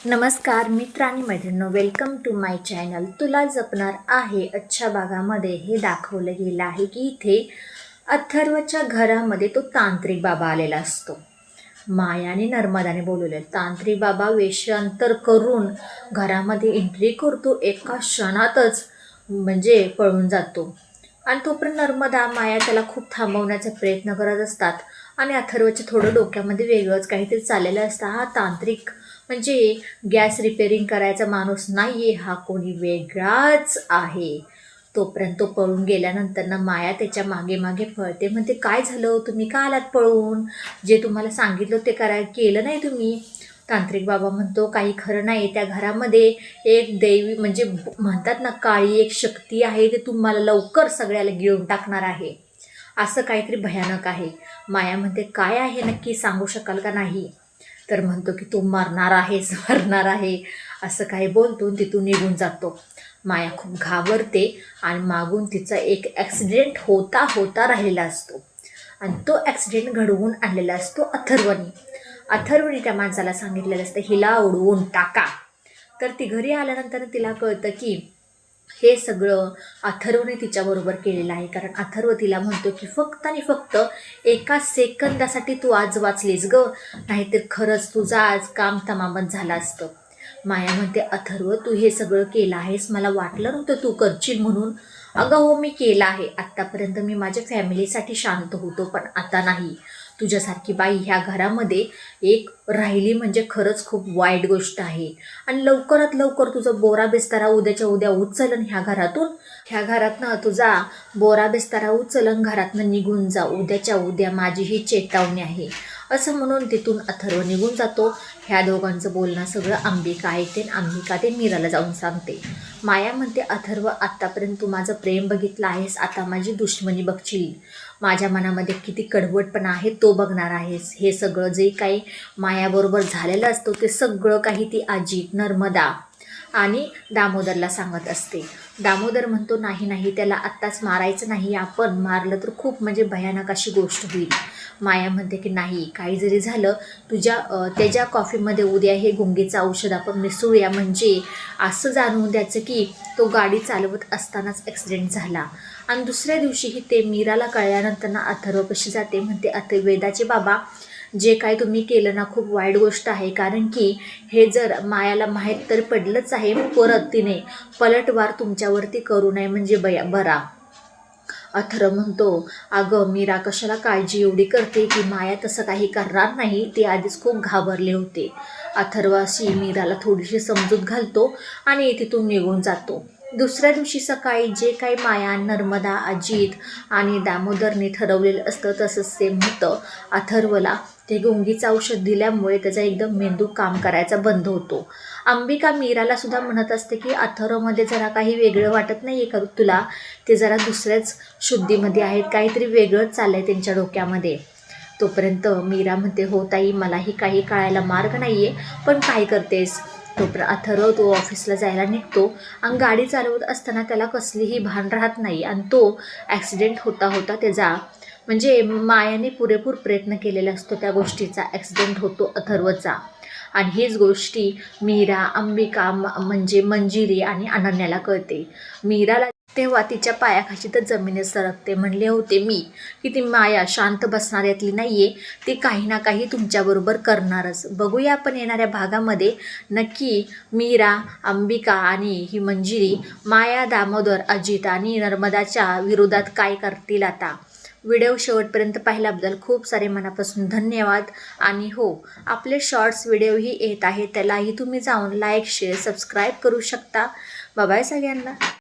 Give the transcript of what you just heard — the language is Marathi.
नमस्कार मित्र आणि मैत्रिणींनो, वेलकम टू माय चॅनल. तुला जपणार आहे अच्छा भागामध्ये हे दाखवलं गेलं आहे की इथे अथर्वच्या घरामध्ये तो तांत्रिक बाबा आलेला असतो. मायाने नर्मदाने बोलवले. तांत्रिक बाबा वेषांतर करून घरामध्ये एंट्री करतो. एका क्षणातच म्हणजे पळून जातो आणि तोपर्यंत नर्मदा माया त्याला खूप थांबवण्याचा प्रयत्न करत असतात आणि अथर्वच्या थोडं डोक्यामध्ये वेगळंच काहीतरी चाललेलं असतं. हा तांत्रिक म्हणजे गॅस रिपेअरिंग करायचा माणूस नाही आहे, हा कोणी वेगळाच आहे. तोपर्यंत तो पळून गेल्यानंतर ना माया त्याच्या मागे मागे पळते. म्हणते, काय झालं, तुम्ही का आलात पळून? जे तुम्हाला सांगितलं ते केलं नाही तुम्ही. तांत्रिक बाबा म्हणतो, काही खरं नाही. त्या घरामध्ये एक दैवी म्हणजे म्हणतात ना, काळी एक शक्ती आहे, ते तुम्हाला लवकर सगळ्याला गिळून टाकणार आहे. असं काहीतरी भयानक आहे. माया म्हणते, काय आहे नक्की, सांगू शकाल का? नाही. तर म्हणतो की तू मरणार आहेस, मरणार आहे, असं काही बोलतो तिथून निघून जातो. माया खूप घाबरते आणि मागून तिचा एक ॲक्सिडेंट होता राहिलेला असतो आणि तो ॲक्सिडेंट घडवून आणलेला असतो अथर्वने त्या माणसाला सांगितलेलं असतं, हिला उडवून टाका. तर ती घरी आल्यानंतर तिला कळतं की हे सगळं अथर्वने तिच्याबरोबर केलेलं आहे. कारण अथर्व तिला म्हणतो की फक्त आणि फक्त एका सेकंदासाठी तू आज वाचलीस ग, नाहीतर खरंच तुझं आज काम तमामच झालं असतं. माया म्हणते, अथर्व तू हे सगळं केलं आहेस, मला वाटलं नव्हतं तू करशील म्हणून. अगं हो, मी केलं आहे. आत्तापर्यंत मी माझ्या फॅमिलीसाठी शांत होतो, पण आता नाही. तुझ्यासारखी बाई ह्या घरामध्ये एक राहिली म्हणजे खरंच खूप वाईट गोष्ट आहे. आणि लवकरात लवकर तुझं बोरा बिस्तारा उद्याच्या उद्या उचलन ह्या घरातनं तुझा बोरा बिस्तारा उचलन, घरातनं निघून जा उद्याच्या उद्या, माझी ही चेतावणी आहे. असं म्हणून तिथून अथर्व निघून जातो. ह्या दोघांचं बोलणं सगळं अंबिका ऐकते. अंबिका ते मीराला जाऊन सांगते. माया म्हणते, अथर्व आत्तापर्यंत तू माझं प्रेम बघितलं आहेस, आता माझी दुश्मनी बघशील. माझ्या मनामध्ये किती कडवटपणा आहे तो बघणार आहेस. हे सगळं जे काही मायाबरोबर झालेलं असतं ते सगळं काही ती अजित, नर्मदा आणि दामोदरला सांगत असते. दामोदर म्हणतो, नाही, त्याला आत्ताच मारायचं नाही, आपण मारलं तर खूप म्हणजे भयानक अशी गोष्ट होईल. माया म्हणते की नाही, काही जरी झालं त्याच्या कॉफीमध्ये उद्या हे गुंगीचं औषध आपण मिसळूया, म्हणजे असं जाणवून द्यायचं की तो गाडी चालवत असतानाच ॲक्सिडेंट झाला. आणि दुसऱ्या दिवशीही ते मीराला कळल्यानंतर ना अथर्व कशी जाते. म्हणते, वेदाचे बाबा, जे काय तुम्ही केलं ना खूप वाईट गोष्ट आहे. कारण की हे जर मायाला माहीत तर पडलंच आहे, परत तिने पलटवार तुमच्यावरती करू नये म्हणजे बरा. अथर्व म्हणतो, अगं मीरा कशाला काळजी एवढी करते की माया तसं काही करणार नाही, ती आधीच खूप घाबरले होते. अथर्व अशी मीराला थोडीशी समजूत घालतो आणि तिथून निघून जातो. दुसऱ्या दिवशी सकाळी जे काही माया, नर्मदा, अजित आणि दामोदरने ठरवलेलं असतं तसंच सेम होतं. अथर्वला ते गुंगीचं औषध दिल्यामुळे त्याचा एकदम मेंदू काम करायचा बंद होतो. अंबिका मीराला सुद्धा म्हणत असते की अथर्वमध्ये जरा काही वेगळं वाटत नाही आहे का तुला? ते जरा दुसऱ्याच शुद्धीमध्ये आहेत, काहीतरी वेगळंच चाललं आहे त्यांच्या डोक्यामध्ये. तोपर्यंत मीरा म्हणते, हो ताई, मलाही काही कळायला मार्ग नाही आहे, पण काय करतेस? तोपर्यंत अथर्व तो ऑफिसला जायला निघतो आणि गाडी चालवत असताना त्याला कसलीही भान राहत नाही आणि तो ॲक्सिडेंट होता त्याचा म्हणजे मायाने पुरेपूर प्रयत्न केलेला असतो त्या गोष्टीचा, ॲक्सिडेंट होतो अथर्वचा. आणि हीच गोष्टी मीरा, अंबिका म्हणजे मंजिरी आणि अनन्याला कळते. मीराला तेव्हा तिच्या पायाखाली तर जमीनच सरकते. म्हणले होते मी की ती माया शांत बसणार यातली नाही आहे, ती काही ना काही तुमच्याबरोबर करणारच. बघूया आपण येणाऱ्या भागामध्ये नक्की मीरा, अंबिका आणि ही मंजिरी माया, दामोदर, अजित आणि नर्मदाच्या विरोधात काय करतील. आता व्हिडिओ शेवटपर्यंत पाहिल्याबद्दल खूप सारे मनापासून धन्यवाद. आणि हो, आपले शॉर्ट्स व्हिडिओही येत आहेत, त्यालाही तुम्ही जाऊन लाईक, शेअर, सबस्क्राईब करू शकता. बाय सगळ्यांना.